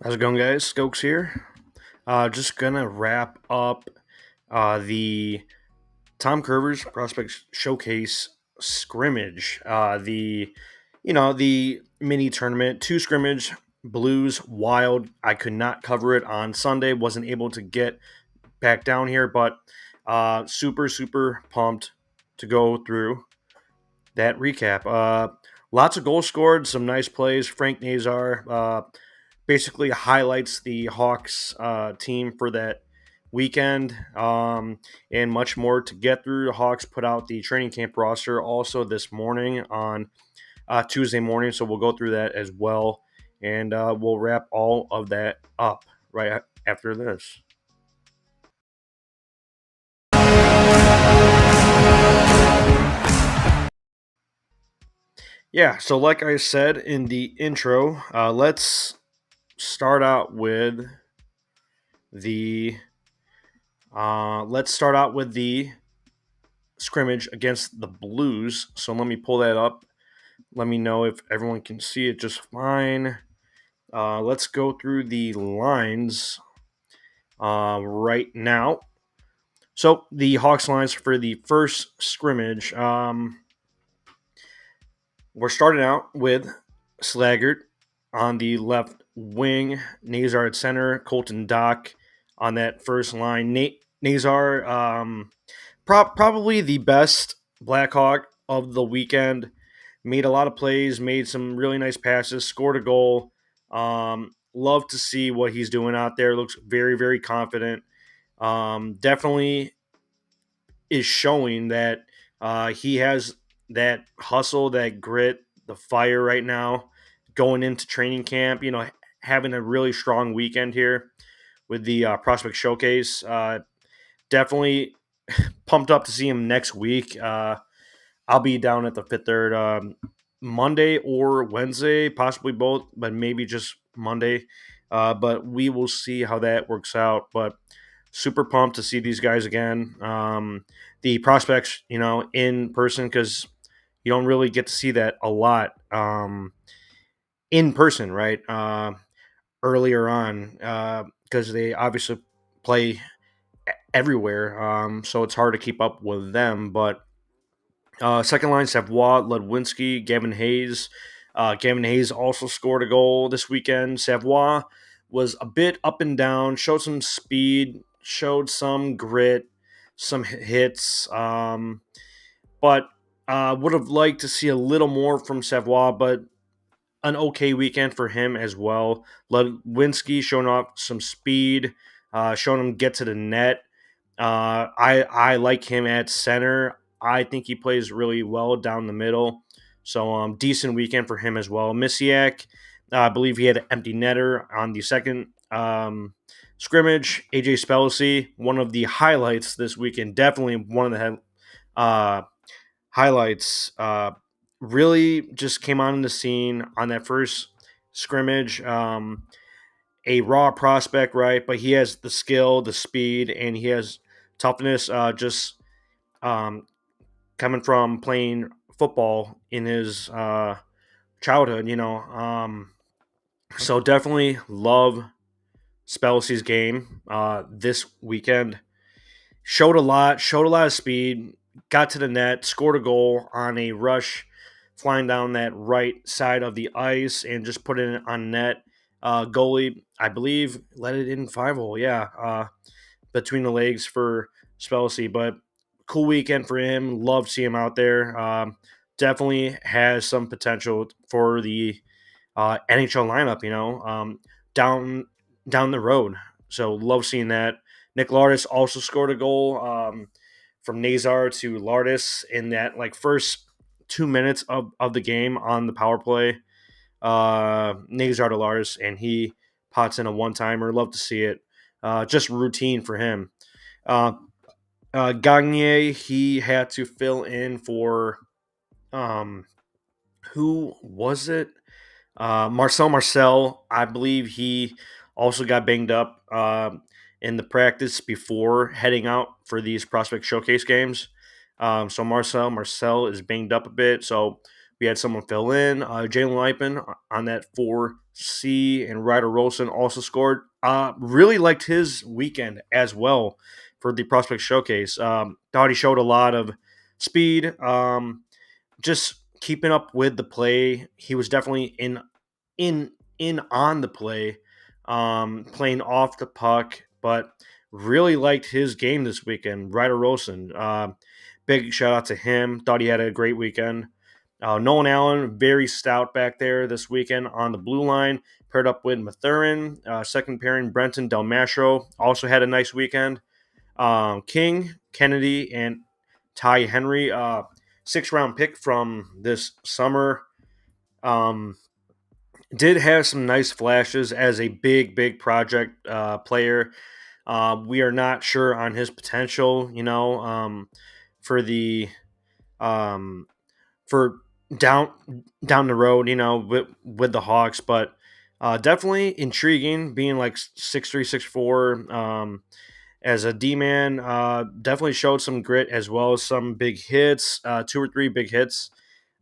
How's it going, guys? Skoks here. Just gonna wrap up the Tom Curver's Prospect Showcase scrimmage. The mini tournament, two scrimmage, Blues Wild. I could not cover it on Sunday. Wasn't able to get back down here, but super pumped to go through that recap. Lots of goals scored, some nice plays. Frank Nazar basically highlights the Hawks team for that weekend, and much more to get through. The Hawks put out the training camp roster also this morning on Tuesday morning, so we'll go through that as well, and we'll wrap all of that up right after this. Yeah, so like I said in the intro, the let's start out with the scrimmage against the Blues. So let me pull that up. Let me know if everyone can see it just fine. Let's go through the lines right now. So the Hawks lines for the first scrimmage. We're starting out with Slaggert on the left wing, Nazar at center, Colton Dock on that first line. Nazar, probably the best Blackhawk of the weekend. Made a lot of plays, made some really nice passes, scored a goal. Love to see what he's doing out there. Looks very confident. Definitely is showing that he has that hustle, that grit, the fire right now going into training camp. Having a really strong weekend here with the prospect showcase. Definitely pumped up to see him next week. I'll be down at the Fifth Third Monday or Wednesday, possibly both, but maybe just Monday. But we will see how that works out. But super pumped to see these guys again. The prospects, in person, because you don't really get to see that a lot in person, right? Earlier on, because they obviously play everywhere, so it's hard to keep up with them. But second line, Savoie, Ludwinski, Gavin Hayes. Gavin Hayes also scored a goal this weekend. Savoie was a bit up and down, showed some speed, showed some grit, some hits, but would have liked to see a little more from Savoie, but an okay weekend for him as well. Ludwinski showing off some speed, showing him get to the net. I like him at center. I think he plays really well down the middle. So decent weekend for him as well. Misiak, I believe he had an empty netter on the second scrimmage. AJ Spellacy, one of the highlights this weekend. Definitely one of the highlights. Really just came on the scene on that first scrimmage. A raw prospect, right? But he has the skill, the speed, and he has toughness. Just um, coming from playing football in his childhood, so definitely love Spellacy's game this weekend. Showed a lot of speed, got to the net, scored a goal on a rush, flying down that right side of the ice and just put it on net. Goalie, I believe, let it in 5-hole. Yeah, between the legs for Spellacy, but cool weekend for him. Love to see him out there. Definitely has some potential for the NHL lineup. Down down the road. So love seeing that. Nick Lardis also scored a goal from Nazar to Lardis in that first 2 minutes of the game on the power play. Nazar to Lardis, and he pots in a one timer. Love to see it. Just routine for him. Uh, Gagne, he had to fill in for um, who was it? Marcel, I believe he also got banged up in the practice before heading out for these prospect showcase games. So Marcel is banged up a bit. So we had someone fill in. Jalen Lipin on that 4 C and Ryder Rolson also scored. Really liked his weekend as well for the Prospect Showcase. Thought he showed a lot of speed. Just keeping up with the play. He was definitely in in on the play, playing off the puck, but really liked his game this weekend. Ryder Rolson, big shout out to him. Thought he had a great weekend. Nolan Allen, very stout back there this weekend on the blue line, paired up with Mathurin. Second pairing, Brenton Delmastro also had a nice weekend. King, Kennedy, and Ty Henry, 6th round pick from this summer. Um, did have some nice flashes as a big project player. We are not sure on his potential, for the um, for down down the road, with the Hawks, but definitely intriguing. Being like 6'3", 6'4", as a D man, definitely showed some grit as well as some big hits, 2 or 3 big hits.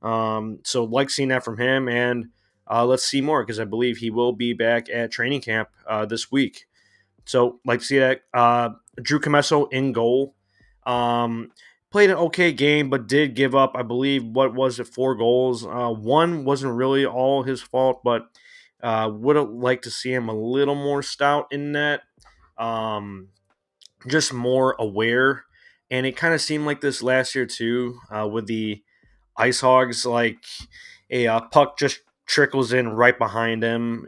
So like seeing that from him, and let's see more because I believe he will be back at training camp this week. So like to see that. Drew Comesso in goal. Um, Played an okay game, but did give up, I believe, what was it, 4 goals. One wasn't really all his fault, but would have liked to see him a little more stout in that. Um, just more aware. And it kind of seemed like this last year too, with the Ice Hogs. Like a puck just trickles in right behind him.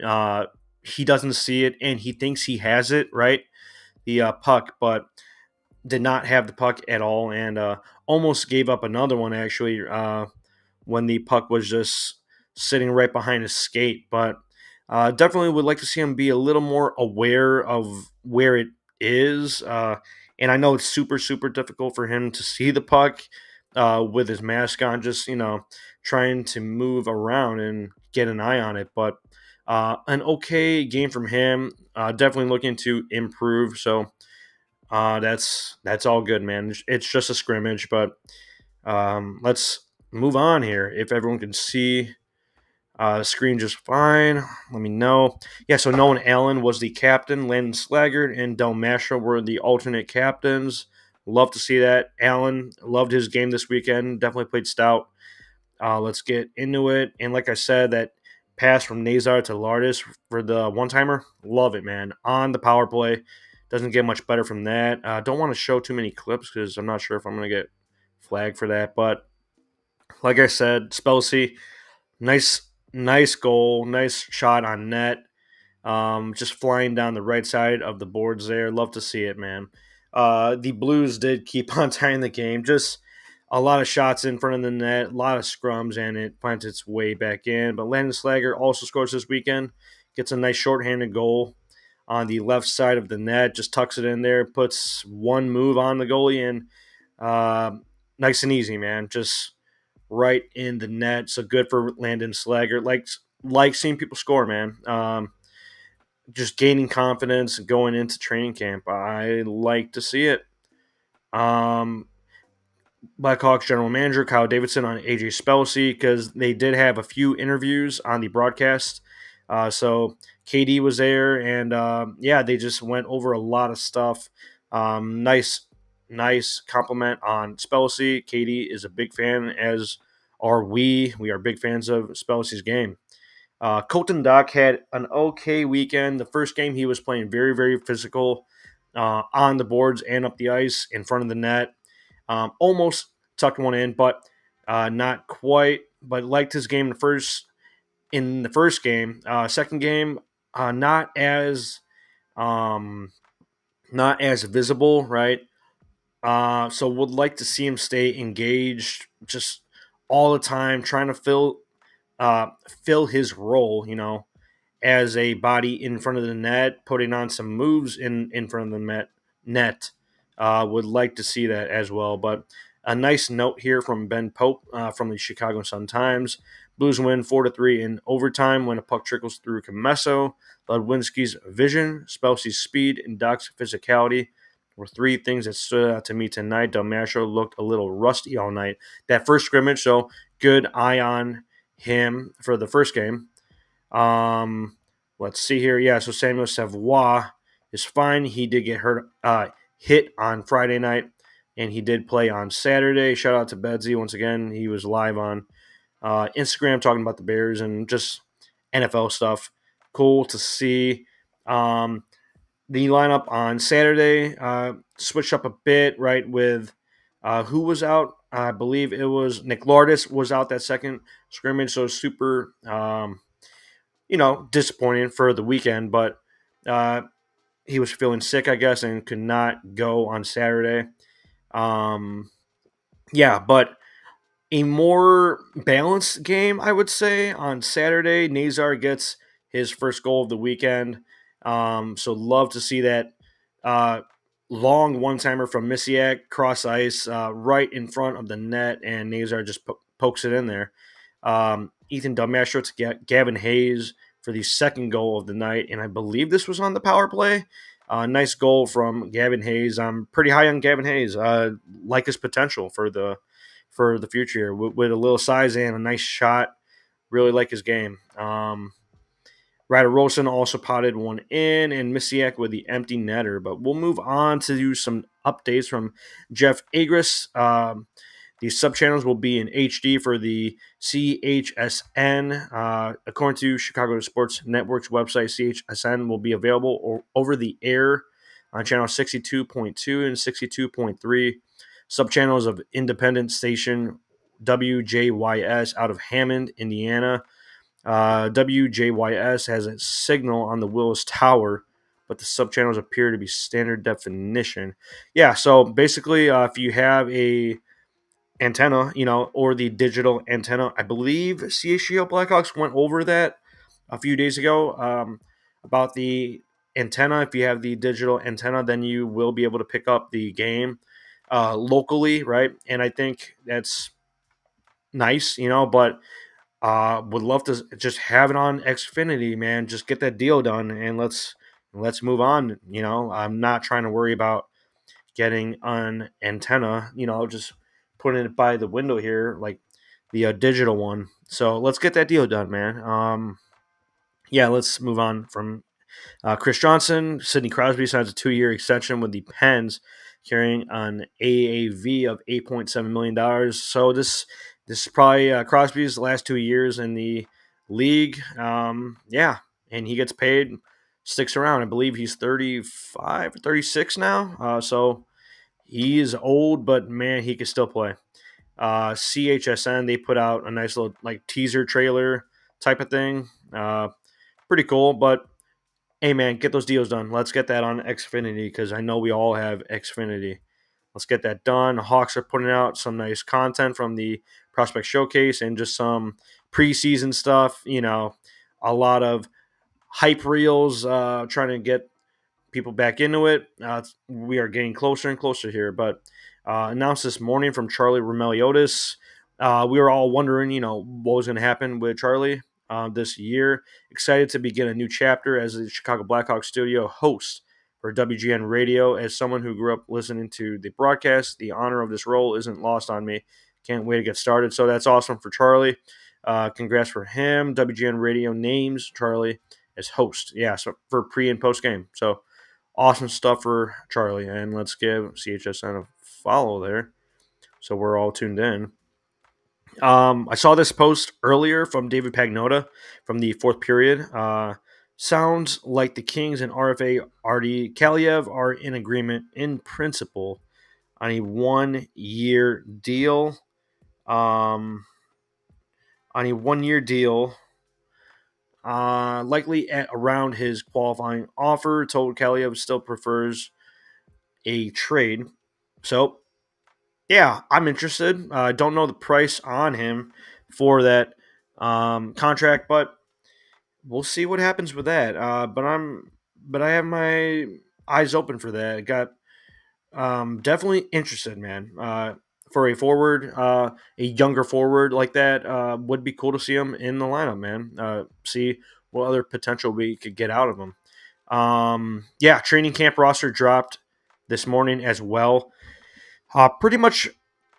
He doesn't see it, and he thinks he has it, right? The puck, but did not have the puck at all, and almost gave up another one actually, when the puck was just sitting right behind his skate. But definitely would like to see him be a little more aware of where it is. And I know it's super difficult for him to see the puck with his mask on, just trying to move around and get an eye on it. But an okay game from him. Definitely looking to improve. So that's all good, man. It's just a scrimmage, but let's move on here. If everyone can see the screen just fine, let me know. Yeah, so Nolan Allen was the captain. Landon Slaggert and Del Masha were the alternate captains. Love to see that. Allen loved his game this weekend. Definitely played stout. Let's get into it. And like I said, that pass from Nazar to Lardis for the one-timer, love it, man. On the power play. Doesn't get much better from that. Don't want to show too many clips because I'm not sure if I'm going to get flagged for that. But like I said, Spelsy, nice goal, nice shot on net. Just flying down the right side of the boards there. Love to see it, man. The Blues did keep on tying the game. Just a lot of shots in front of the net, a lot of scrums, and it finds its way back in. But Landon Slager also scores this weekend. Gets a nice shorthanded goal on the left side of the net. Just tucks it in there, puts one move on the goalie, and nice and easy, man. Just right in the net. So good for Landon Slager. Like seeing people score, man. Just gaining confidence going into training camp. I like to see it. Blackhawks general manager Kyle Davidson on AJ Spelsy, because they did have a few interviews on the broadcast. So KD was there, and yeah, they just went over a lot of stuff. Nice compliment on Spelsy. KD is a big fan, as are we. We are big fans of Spelsy's game. Colton Dock had an okay weekend. The first game he was playing very physical on the boards and up the ice in front of the net. Almost tucked one in, but not quite. But liked his game in the first game. Second game, not as visible, right? So would like to see him stay engaged, just all the time, trying to fill his role, as a body in front of the net, putting on some moves in front of the net. Would like to see that as well. But a nice note here from Ben Pope from the Chicago Sun-Times. Blues win 4-3 in overtime when a puck trickles through Comesso. Ludwinski's vision, Spelsy's speed, and Doc's physicality were 3 things that stood out to me tonight. Delmasho looked a little rusty all night. That first scrimmage, so good eye on him for the first game. Let's see here. Yeah, so Samuel Savoy is fine. He did get hit on Friday night, and he did play on Saturday. Shout out to Bedsy once again. He was live on Instagram talking about the Bears and just NFL stuff. Cool to see. The lineup on Saturday switched up a bit, right, with who was out. I believe it was Nick Lardis was out that second scrimmage, so super, disappointing for the weekend. But uh, he was feeling sick, I guess, and could not go on Saturday. Um, yeah, but a more balanced game, I would say, on Saturday. Nazar gets his first goal of the weekend. So love to see that uh, long one-timer from Misiak, cross ice, right in front of the net, and Nazar just pokes it in there. Ethan Delmastro to Gavin Hayes for the second goal of the night, and I believe this was on the power play. Nice goal from Gavin Hayes. I'm pretty high on Gavin Hayes. Like his potential for the future here with a little size and a nice shot. Really like his game. Ryder Rolson also potted one in, and Misiak with the empty netter. But we'll move on to do some updates from Jeff Agris. These subchannels will be in HD for the CHSN. According to Chicago Sports Network's website, CHSN will be available over the air on channel 62.2 and 62.3. Subchannels of independent station WJYS out of Hammond, Indiana. WJYS has a signal on the Willis Tower, but the subchannels appear to be standard definition. Yeah, so basically, if you have a antenna, or the digital antenna, I believe CHGO Blackhawks went over that a few days ago about the antenna. If you have the digital antenna, then you will be able to pick up the game locally, right? And I think that's nice, but would love to just have it on Xfinity, man. Just get that deal done, and let's move on. I'm not trying to worry about getting an antenna. Just putting it by the window here, like the digital one. So let's get that deal done, man. Yeah, let's move on from Chris Johnson. Sidney Crosby signs a 2-year extension with the Pens, carrying an AAV of $8.7 million. So this is probably Crosby's last 2 years in the league. Yeah, and he gets paid, sticks around. I believe he's 35 or 36 now. So he is old, but man, he can still play. CHSN, they put out a nice little like teaser trailer type of thing. Pretty cool, but hey man, get those deals done. Let's get that on Xfinity because I know we all have Xfinity. Let's get that done. Hawks are putting out some nice content from the Prospect Showcase and just some preseason stuff. A lot of hype reels, trying to get people back into it. We are getting closer and closer here, but announced this morning from Charlie Roumeliotis. We were all wondering, what was going to happen with Charlie this year. Excited to begin a new chapter as the Chicago Blackhawks studio host for WGN Radio. As someone who grew up listening to the broadcast, the honor of this role isn't lost on me. Can't wait to get started. So that's awesome for Charlie. Congrats for him. WGN Radio names Charlie as host. Yeah, so for pre and post game. So awesome stuff for Charlie. And let's give CHSN a follow there so we're all tuned in. I saw this post earlier from David Pagnotta from the fourth period. Sounds like the Kings and RFA Artie Kaliev are in agreement in principle on a 1-year deal. Likely at around his qualifying offer. Told Kaliev still prefers a trade. So, yeah, I'm interested. I don't know the price on him for that contract, but we'll see what happens with that. But I have my eyes open for that. I got definitely interested, man. For a forward, a younger forward like that, would be cool to see him in the lineup, man. See what other potential we could get out of him. Yeah, training camp roster dropped this morning as well. Pretty much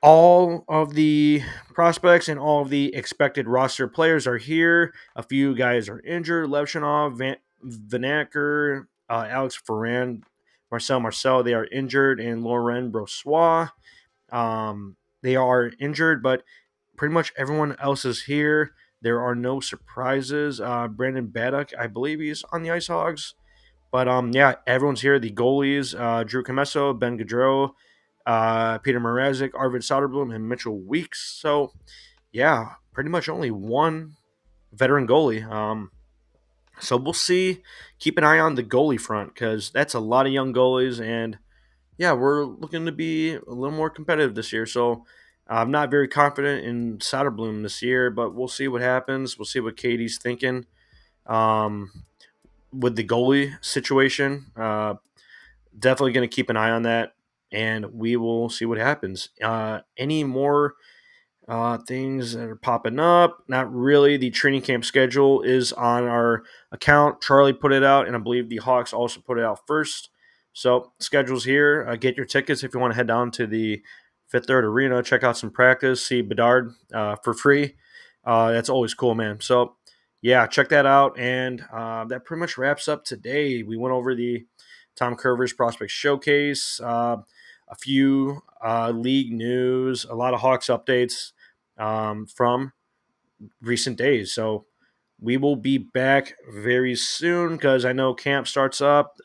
all of the prospects and all of the expected roster players are here. A few guys are injured. Levchinov, Vanacker, Alex Ferrand, Marcel, they are injured, and Laurent Brossois. They are injured, but pretty much everyone else is here. There are no surprises. Brandon Baddock, I believe he's on the Ice Hogs. But yeah, everyone's here. The goalies, Drew Comesso, Ben Gaudreau, Peter Mrazek, Arvid Soderblom, and Mitchell Weeks. So yeah, pretty much only one veteran goalie. So we'll see. Keep an eye on the goalie front because that's a lot of young goalies, and yeah, we're looking to be a little more competitive this year. So I'm not very confident in Soderblom this year, but we'll see what happens. We'll see what Katie's thinking um, with the goalie situation. Definitely going to keep an eye on that, and we will see what happens. Any more things that are popping up? Not really. The training camp schedule is on our account. Charlie put it out, and I believe the Hawks also put it out first. So schedule's here. Get your tickets if you want to head down to the Fifth Third Arena. Check out some practice. See Bedard for free. That's always cool, man. So yeah, check that out. And that pretty much wraps up today. We went over the Tom Curvers Prospect Showcase. A few league news, a lot of Hawks updates from recent days. So we will be back very soon because I know camp starts up.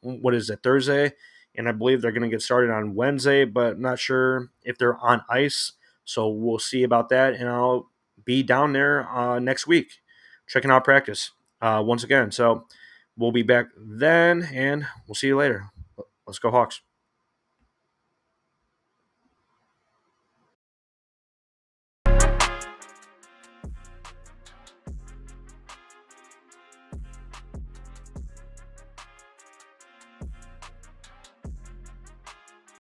What is it, Thursday? And I believe they're going to get started on Wednesday, but not sure if they're on ice. So we'll see about that. And I'll be down there next week checking out practice once again. So we'll be back then, and we'll see you later. Let's go, Hawks.